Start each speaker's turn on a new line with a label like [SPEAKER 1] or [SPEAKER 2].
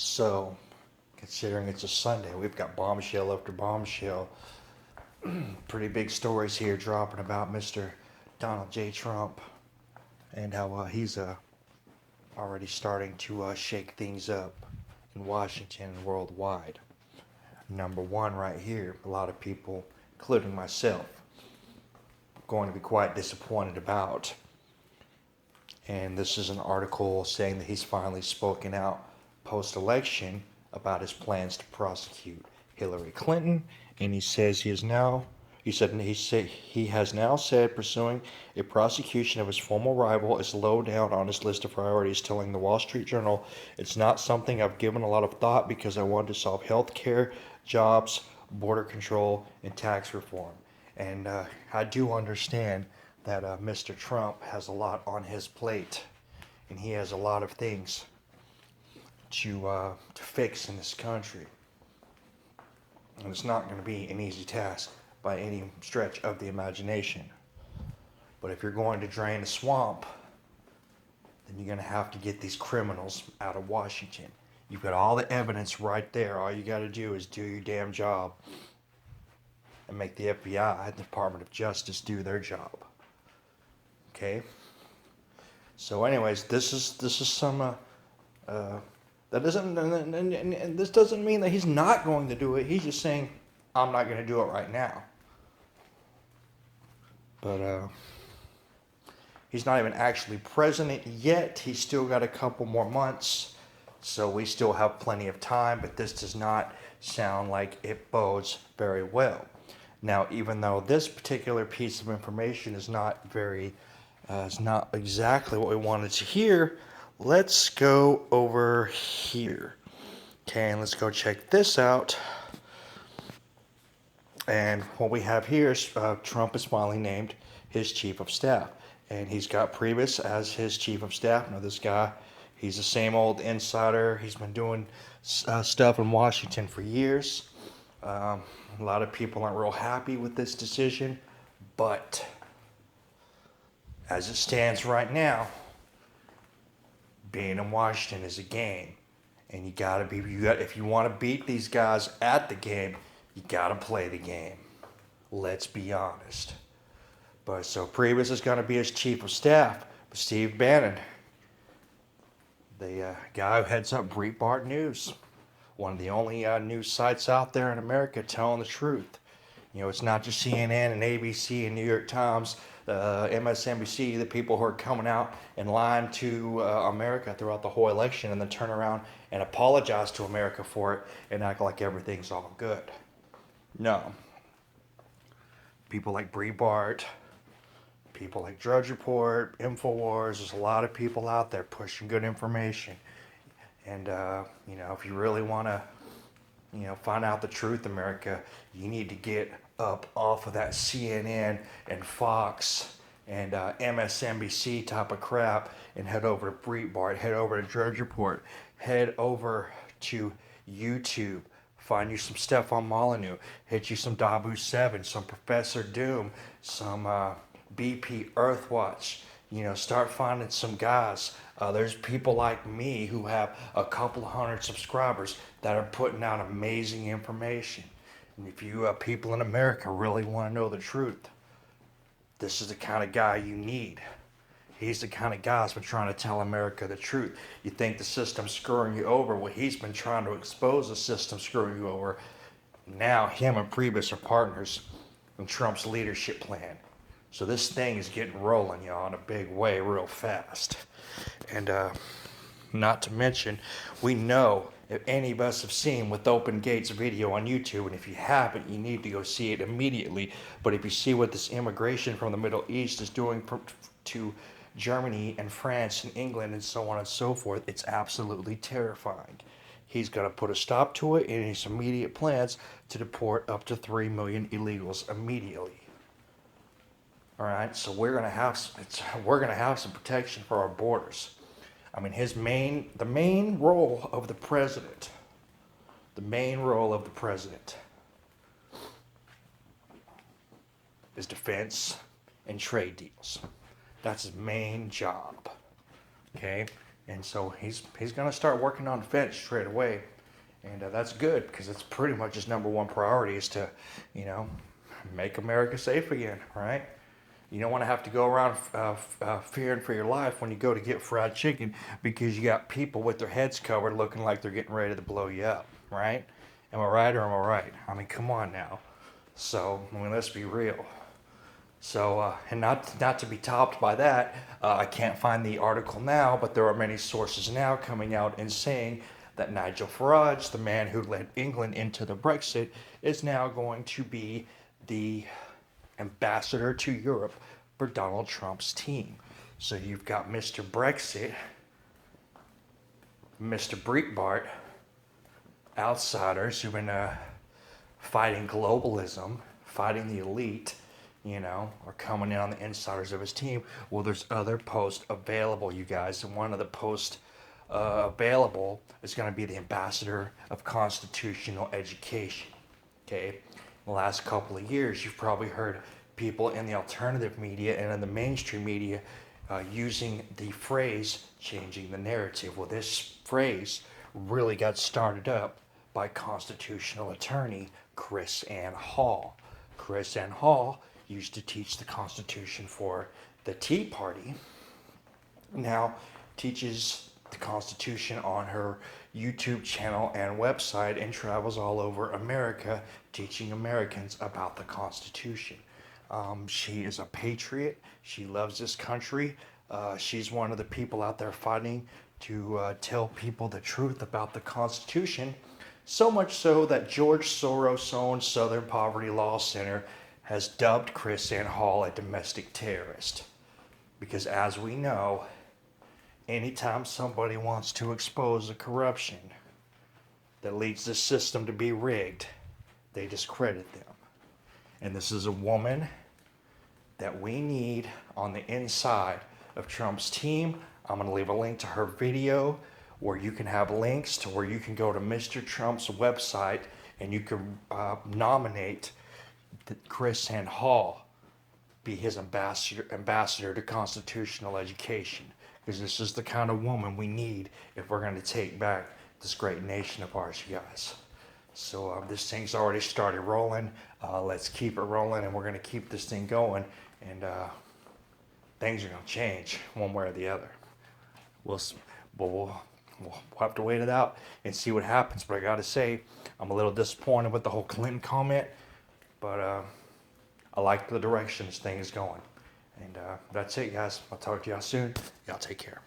[SPEAKER 1] So, considering it's a Sunday, we've got bombshell after bombshell. Pretty big stories here dropping about Mr. Donald J. Trump and how he's already starting to shake things up in Washington and worldwide. Number one, right here, a lot of people, including myself, going to be quite disappointed about. And this is an article saying that he's finally spoken out post-election about his plans to prosecute Hillary Clinton, and he says he has now said pursuing a prosecution of his former rival is low down on his list of priorities, telling the Wall Street Journal, "It's not something I've given a lot of thought because I want to solve health care, jobs, border control, and tax reform." And I do understand that Mr. Trump has a lot on his plate, and he has a lot of things to fix in this country. And it's not going to be an easy task by any stretch of the imagination. But if you're going to drain a swamp, then you're going to have to get these criminals out of Washington. You've got all the evidence right there. All you got to do is do your damn job and make the FBI and the Department of Justice do their job. Okay? So anyways, this is some that doesn't, and this doesn't mean that he's not going to do it. He's just saying, I'm not going to do it right now. But he's not even actually president yet. He's still got a couple more months. So we still have plenty of time. But this does not sound like it bodes very well. Now, even though this particular piece of information is not exactly what we wanted to hear, let's go over here. Okay, and let's go check this out. And what we have here is Trump is finally named his chief of staff. And he's got Priebus as his chief of staff. Now, this guy, he's the same old insider. He's been doing stuff in Washington for years. A lot of people aren't real happy with this decision. But as it stands right now, being in Washington is a game, and if you want to beat these guys at the game, you got to play the game. Let's be honest. But so Priebus is going to be his chief of staff. But Steve Bannon, the guy who heads up Brietbart News, one of the only news sites out there in America telling the truth. You know, it's not just CNN and ABC and New York Times, MSNBC, the people who are coming out and lying to America throughout the whole election and then turn around and apologize to America for it and act like everything's all good. No. People like Brietbart, people like Drudge Report, InfoWars, there's a lot of people out there pushing good information. And, if you really want to, find out the truth, America, you need to get up off of that CNN and Fox and MSNBC type of crap and head over to Brietbart, head over to Drudge Report, head over to YouTube, find you some stuff on Molyneux, hit you some Dabu 7, some Professor Doom, some BP Earthwatch. Start finding some guys. There's people like me who have a couple of hundred subscribers that are putting out amazing information. And if you people in America really want to know the truth, this is the kind of guy you need. He's the kind of guy that's been trying to tell America the truth. You think the system's screwing you over? Well, he's been trying to expose the system screwing you over. Now him and Priebus are partners in Trump's leadership plan. So this thing is getting rolling, y'all, in a big way real fast. And not to mention, we know, if any of us have seen With Open Gates video on YouTube, and if you haven't, you need to go see it immediately. But if you see what this immigration from the Middle East is doing to Germany and France and England and so on and so forth, it's absolutely terrifying. He's going to put a stop to it in his immediate plans to deport up to 3 million illegals immediately. All right, so we're gonna have some protection for our borders. I mean, the main role of the president is defense and trade deals. That's his main job. Okay, And so he's going to start working on defense straight away. And that's good because it's pretty much his number one priority is to, you know, make America safe again, right? You don't want to have to go around fearing for your life when you go to get fried chicken because you got people with their heads covered looking like they're getting ready to blow you up, right? Am I right or am I right? I mean, come on now. So, I mean, let's be real. So, and not to be topped by that, I can't find the article now, but there are many sources now coming out and saying that Nigel Farage, the man who led England into the Brexit, is now going to be the ambassador to Europe for Donald Trump's team. So you've got Mr. Brexit, Mr. Brietbart, outsiders who've been fighting globalism, fighting the elite, you know, are coming in on the insiders of his team. Well, there's other posts available, you guys, and one of the posts available is going to be the ambassador of constitutional education. Okay, in the last couple of years, you've probably heard people in the alternative media and in the mainstream media using the phrase changing the narrative. Well, this phrase really got started up by constitutional attorney Krissanne Hall. Krissanne Hall used to teach the Constitution for the Tea Party, now teaches the Constitution on her YouTube channel and website and travels all over America teaching Americans about the Constitution. She is a patriot. She loves this country. She's one of the people out there fighting to tell people the truth about the Constitution. So much so that George Soros-owned Southern Poverty Law Center has dubbed Krissanne Hall a domestic terrorist. Because as we know, anytime somebody wants to expose the corruption that leads the system to be rigged, they discredit them. And this is a woman that we need on the inside of Trump's team. I'm going to leave a link to her video where you can have links to where you can go to Mr. Trump's website and you can nominate Krissanne Hall be his ambassador to constitutional education, because this is the kind of woman we need if we're going to take back this great nation of ours, you guys. So this thing's already started rolling. Let's keep it rolling, and we're going to keep this thing going, and things are going to change one way or the other. We'll have to wait it out and see what happens. But I got to say, I'm a little disappointed with the whole Clinton comment, but I like the direction this thing is going. And that's it, guys. I'll talk to y'all soon. Y'all take care.